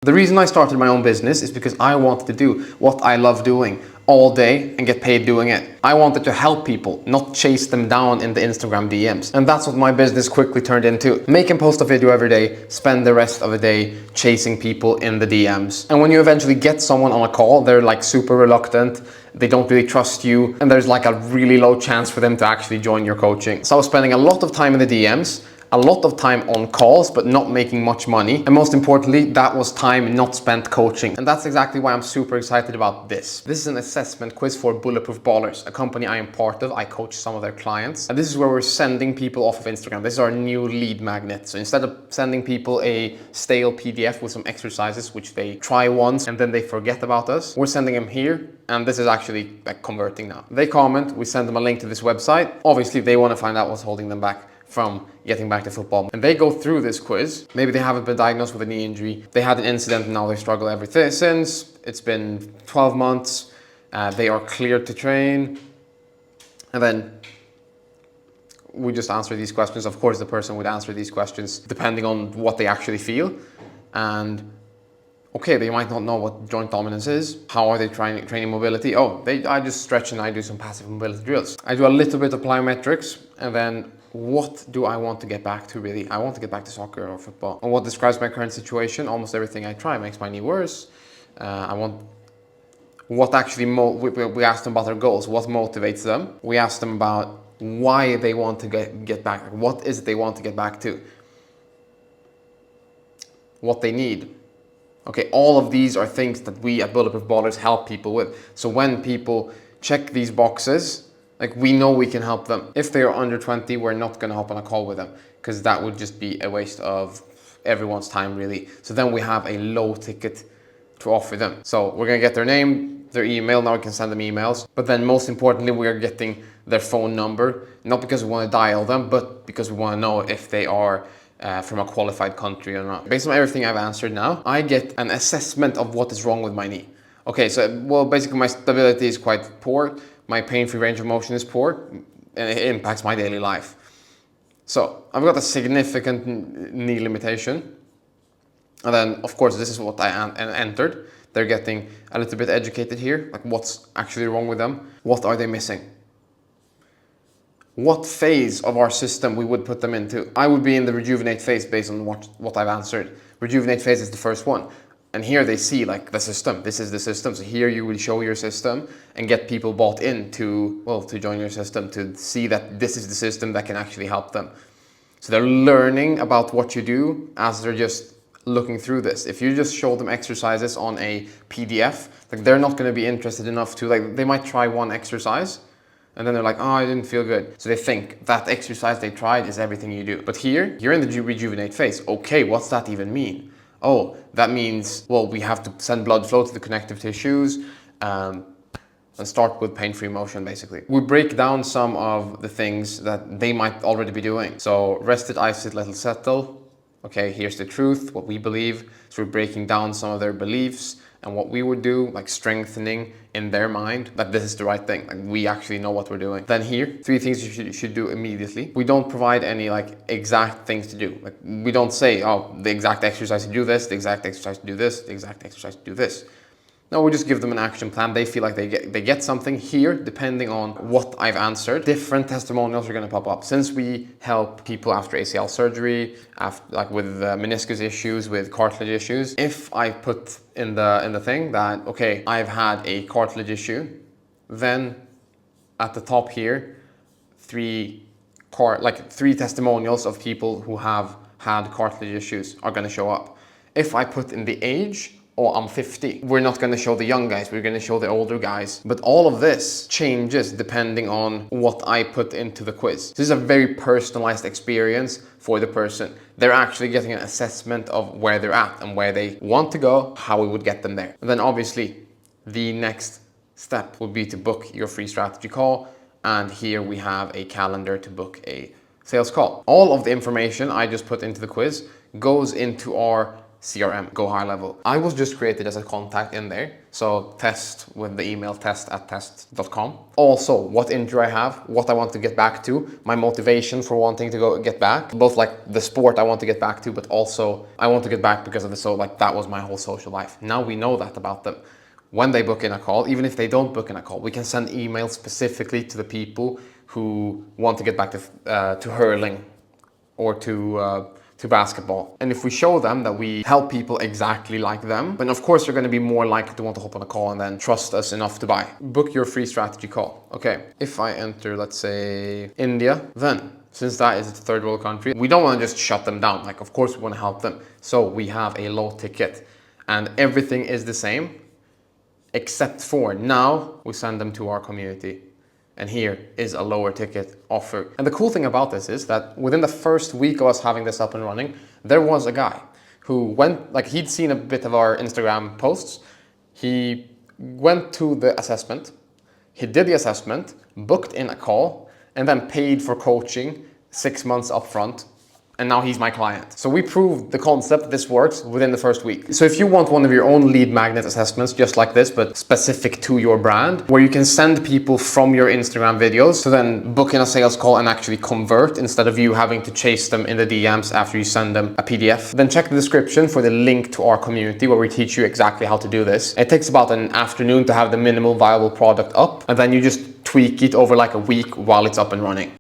The reason I started my own business is because I wanted to do what I love doing all day and get paid doing it. I wanted to help people, not chase them down in the Instagram DMs. And that's what my business quickly turned into. Make and post a video every day, spend the rest of the day chasing people in the DMs. And when you eventually get someone on a call, they're like super reluctant, they don't really trust you, and there's like a really low chance for them to actually join your coaching. So I was spending a lot of time in the DMs, a lot of time on calls, but not making much money. And most importantly, that was time not spent coaching. And that's exactly why I'm super excited about this. This is an assessment quiz for Bulletproof Ballers, a company I am part of. I coach some of their clients. And this is where we're sending people off of Instagram. This is our new lead magnet. So instead of sending people a stale PDF with some exercises, which they try once and then they forget about us, we're sending them here. And this is actually like converting now. They comment, we send them a link to this website. Obviously, they want to find out what's holding them back from getting back to football. And they go through this quiz. Maybe they haven't been diagnosed with a knee injury. They had an incident and now they struggle since. It's been 12 months. They are cleared to train. And then we just answer these questions. Of course, the person would answer these questions depending on what they actually feel. And okay, they might not know what joint dominance is. How are they training mobility? Oh, I just stretch and I do some passive mobility drills. I do a little bit of plyometrics, and then what do I want to get back to really? I want to get back to soccer or football. And what describes my current situation? Almost everything I try makes my knee worse. What actually, we asked them about their goals. What motivates them? We asked them about why they want to get back. What is it they want to get back to? What they need. Okay, all of these are things that we at Bulletproof Ballers help people with. So when people check these boxes, like we know we can help them. If they are under 20, we're not gonna hop on a call with them because that would just be a waste of everyone's time really. So then we have a low ticket to offer them. So we're gonna get their name, their email, now we can send them emails. But then most importantly, we are getting their phone number, not because we wanna dial them, but because we wanna know if they are from a qualified country or not. Based on everything I've answered now, I get an assessment of what is wrong with my knee. Okay, so well, basically my stability is quite poor. My pain-free range of motion is poor, and it impacts my daily life. So I've got a significant knee limitation. And then, of course, this is what I entered. They're getting a little bit educated here, like what's actually wrong with them. What are they missing? What phase of our system we would put them into? I would be in the rejuvenate phase based on what I've answered. Rejuvenate phase is the first one. And here they see like the system. This is the system. So here you will show your system and get people bought in to join your system, to see that this is the system that can actually help them. So they're learning about what you do as they're just looking through this. If you just show them exercises on a PDF, like they're not going to be interested enough to, like, they might try one exercise and then they're like, oh, I didn't feel good. So they think that exercise they tried is everything you do. But here, you're in the rejuvenate phase. Okay, what's that even mean? Oh, that means, well, we have to send blood flow to the connective tissues and start with pain-free motion, basically. We break down some of the things that they might already be doing. So rest it, ice it, let it settle. Okay, here's the truth, what we believe. So we're breaking down some of their beliefs and what we would do, like strengthening in their mind that this is the right thing. Like we actually know what we're doing. Then here, 3 things you should do immediately. We don't provide any like exact things to do. Like we don't say, oh, the exact exercise to do this, the exact exercise to do this, the exact exercise to do this. No, we just give them an action plan. They feel like they get something here, depending on what I've answered. Different testimonials are going to pop up. Since we help people after ACL surgery, like with meniscus issues, with cartilage issues, if I put in the thing that, okay, I've had a cartilage issue, then at the top here, 3 testimonials of people who have had cartilage issues are going to show up. If I put in the age, oh, I'm 50. We're not going to show the young guys, we're going to show the older guys. But all of this changes depending on what I put into the quiz. This is a very personalized experience for the person. They're actually getting an assessment of where they're at and where they want to go, how we would get them there. And then obviously the next step would be to book your free strategy call. And here we have a calendar to book a sales call. All of the information I just put into the quiz goes into our CRM, go high level. I was just created as a contact in there. So test with the email test@test.com. Also, what intro I have, what I want to get back to, my motivation for wanting to get back, both like the sport I want to get back to, but also I want to get back because of that was my whole social life. Now we know that about them. When they book in a call, even if they don't book in a call, we can send emails specifically to the people who want to get back to hurling or to basketball. And if we show them that we help people exactly like them, then of course they're going to be more likely to want to hop on a call and then trust us enough to buy. Book your free strategy call. Okay, if I enter, let's say, India, then since that is a third world country, we don't want to just shut them down. Like, of course we want to help them. So we have a low ticket and everything is the same, except for now we send them to our community. And here is a lower ticket offer. And the cool thing about this is that within the first week of us having this up and running, there was a guy who went, like he'd seen a bit of our Instagram posts. He went to the assessment, he did the assessment, booked in a call, and then paid for coaching 6 months upfront. And now he's my client. So we proved the concept that this works within the first week. So if you want one of your own lead magnet assessments just like this, but specific to your brand, where you can send people from your Instagram videos to then book in a sales call and actually convert instead of you having to chase them in the DMs after you send them a PDF, then check the description for the link to our community where we teach you exactly how to do this. It takes about an afternoon to have the minimal viable product up, and then you just tweak it over like a week while it's up and running.